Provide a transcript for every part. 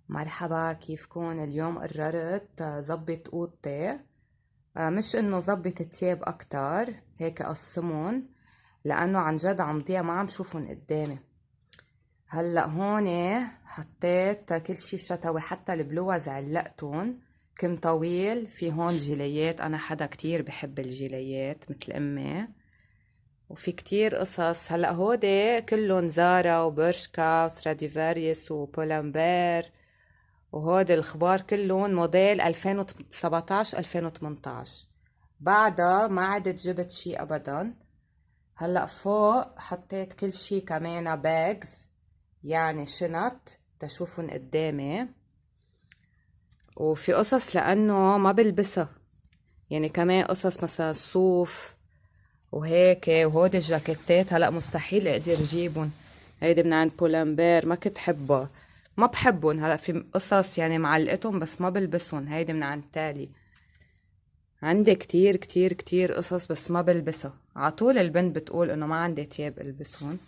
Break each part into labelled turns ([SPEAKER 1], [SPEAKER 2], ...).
[SPEAKER 1] مرحبا، كيفكن؟ اليوم قررت زبط اوضتي. مش انه زبط التياب اكتر، هيك قسمن لانه عن جد عم ضيع، ما عم شوفن قدامي. هلا هون حطيت كل شي شتوي، حتى البلوز علقتن كم طويل. في هون جيليات، انا حدا كتير بحب الجيليات مثل امي، وفي كتير قصص. هلا هودي كلهم زارا وبرشكا وستراديفاريوس وبولمبير، وهود الأخبار كلهم موديل 2017 2018. بعدها ما عدت جبت شي أبدا. هلأ فوق حطيت كل شي كمان باجز، يعني شنط تشوفن قدامي. وفي قصص لأنه ما بلبسها، يعني كمان قصص مثلا صوف وهيك. وهود الجاكيتات هلأ مستحيل اقدر جيبن. هيدي من عند بولمبير، ما كنت حبها، ما بحبهم. هلا في قصص يعني معلقتهم بس ما بلبسهم. هيدي من عند تالي. عندي كتير كتير كتير قصص بس ما بلبسها. عطول البنت بتقول انه ما عندي تياب البسهم،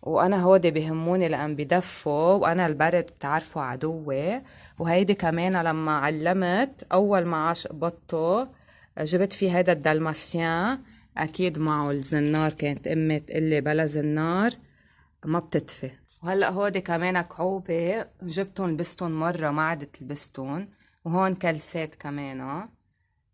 [SPEAKER 1] وانا هودي بهموني لان بدفوا، وانا البرد بتعرفوا عدوي. وهيدي كمان لما علمت اول معاش قبضته جبت فيه هيدا الدلماسيان، اكيد معه الزنار. كانت امي تقلي بلا زنار ما بتدفي. وهلا هودي كمان كعوبة جبتن لبستن مرة ما عدت لبستن. وهون كلسات كمان،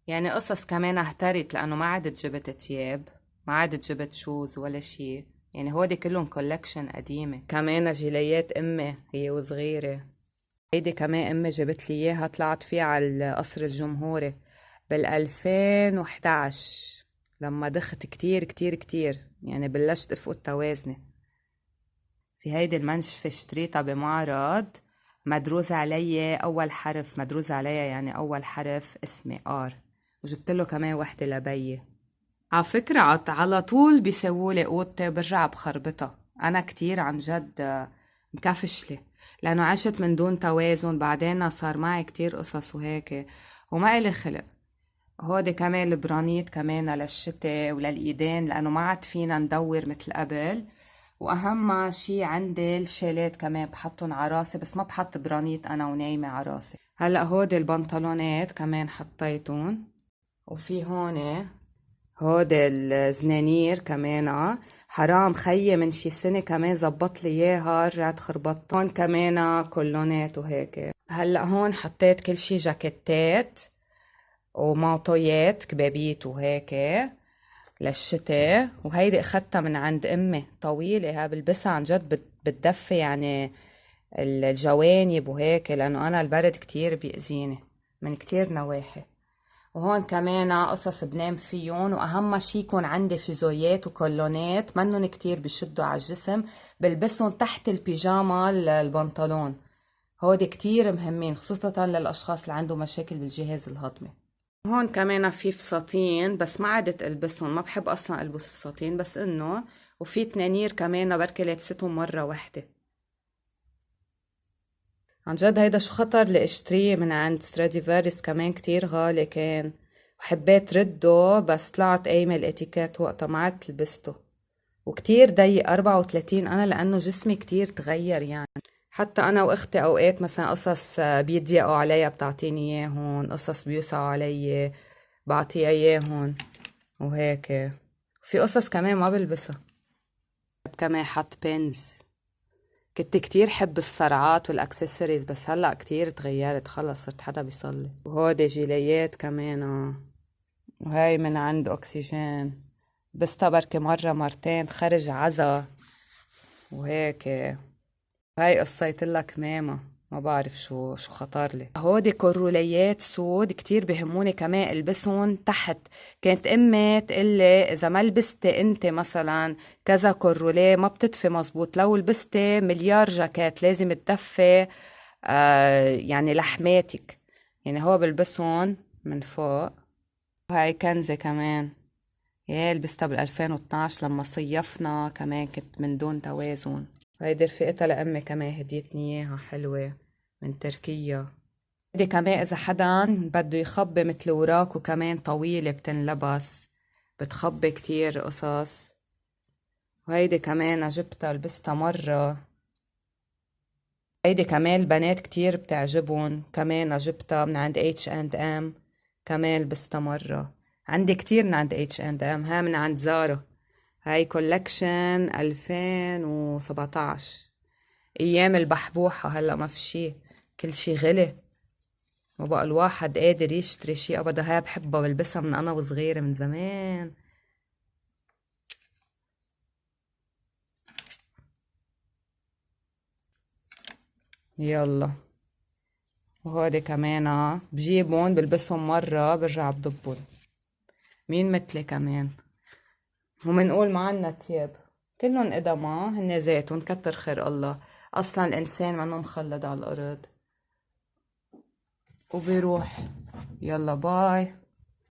[SPEAKER 1] يعني قصص كمان اهترت لانه ما عدت جبت تياب، ما عدت جبت شوز ولا شي. يعني هودي كلهم كولكشن قديمة. كمان جيليات امي هي وصغيرة. هيدي كمان امي جبت لي اياها، طلعت فيها على القصر الجمهوري بال2011 لما دخت كتير كتير كتير، يعني بلشت افقد توازني. في هيدي المنشفة اشتريتها بمعرض، مدروز علي أول حرف، مدروز عليها يعني أول حرف اسمي آر. وجبت له كمان وحدة لبيي. على فكرة على طول بيسوولي أوضتي برجع بخربطها. أنا كتير عن جد مكفشلة، لأنه عشت من دون توازن. بعدين صار معي كتير قصص وهيك، وما إلي خلق. هودي كمان البرانيت كمان للشتاء وللإيدين، لأنه ما عاد فينا ندور مثل قبل. واهم شي عندي الشيلات كمان بحطهم على راسي، بس ما بحط برانيت انا ونايمه على راسي. هلا هودي البنطلونات كمان حطيتهم. وفي هودي الزنانير كمان، حرام خيي من شي سنة كمان زبط لي اياها، رجعت خربطت. هون كمان كلونات وهيك. هلا هون حطيت كل شي جاكيتات وماطويات كبابيت وهيك للشتاء. وهيدي اخدتها من عند امي، طويلة ها، بلبسها عن جد بتدفي يعني الجوانب وهيك، لانه انا البرد كتير بيأذيني من كتير نواحي. وهون كمان قصص بنام فيهم، واهم شي يكون عندي فيزويات وكولونات منن كتير بشدوا على الجسم، بلبسهم تحت البيجاما البنطلون. هودي كتير مهمين خصوصا للاشخاص اللي عندهم مشاكل بالجهاز الهضمي. هون كمان في فساتين بس ما عدت البسهم، ما بحب اصلا البس فساتين، بس انه وفي تنانير كمان بركي لابستهم مرة واحدة. عن جد هيدا شو خطر لاشتريه من عند ستراديفاريس، كمان كتير غالي كان، وحبيت رده بس طلعت قايمة الاتيكيت وقتها ما عدت لبسته. وكتير ضيق 34 انا، لانه جسمي كتير تغير يعني. حتى انا واختي اوقات مثلا قصص بيضيقوا عليها بتعطيني اياهم، قصص بيوسعوا علي بعطيها اياهم وهيك. في قصص كمان ما بلبسها. كمان حط بينز. كنت كتير حب الصرعات والاكسسوارز، بس هلا كتير تغيرت، خلص صرت حدا بيصلي. وهودي جيليات كمان وهاي من عند اكسجين، بس بركي مرة مرتين خرج عزا وهيك. هاي قصيتلك ماما، ما بعرف شو خطر لي. هودي كروليات سود كتير بهموني كمان البسهم تحت. كانت امي تقلي اذا ما لبستي انت مثلا كذا كروليه ما بتدفي مزبوط، لو لبستي مليار جاكيت لازم تدفي يعني لحماتك. يعني هو بلبسهم من فوق. وهاي كنزة كمان، يا لبستها بال2012 لما صيفنا، كمان كنت من دون توازن. هيدي رفيقتها لأمي كمان هديتني إياها، حلوة من تركيا. هيدي كمان إذا حدا بده يخبي مثل وراك، وكمان طويلة بتنلبس، بتخبي كتير قصص. وهيدي كمان جبتها لبستها مرة، هيدي كمان البنات كتير بتعجبهم، كمان جبتها من عند H&M، كمان لبستها مرة. عندي كتير من عند H&M، ها من عند زارا. هاي كولكشن 2017، ايام البحبوحة. هلا ما في شي، كل شي غلي، ما بقى الواحد قادر يشتري شي ابدا. هاي بحبها، بلبسها من انا وصغيرة من زمان. يلا، وهودي كمان بجيبهم بلبسهم مرة برجع بضبهم. مين مثلي كمان، ومنقول ما عنا تياب، كلهم قدما هن ذاتهم كتر خير الله. اصلا الانسان منه مخلد على الارض وبيروح. يلا باي.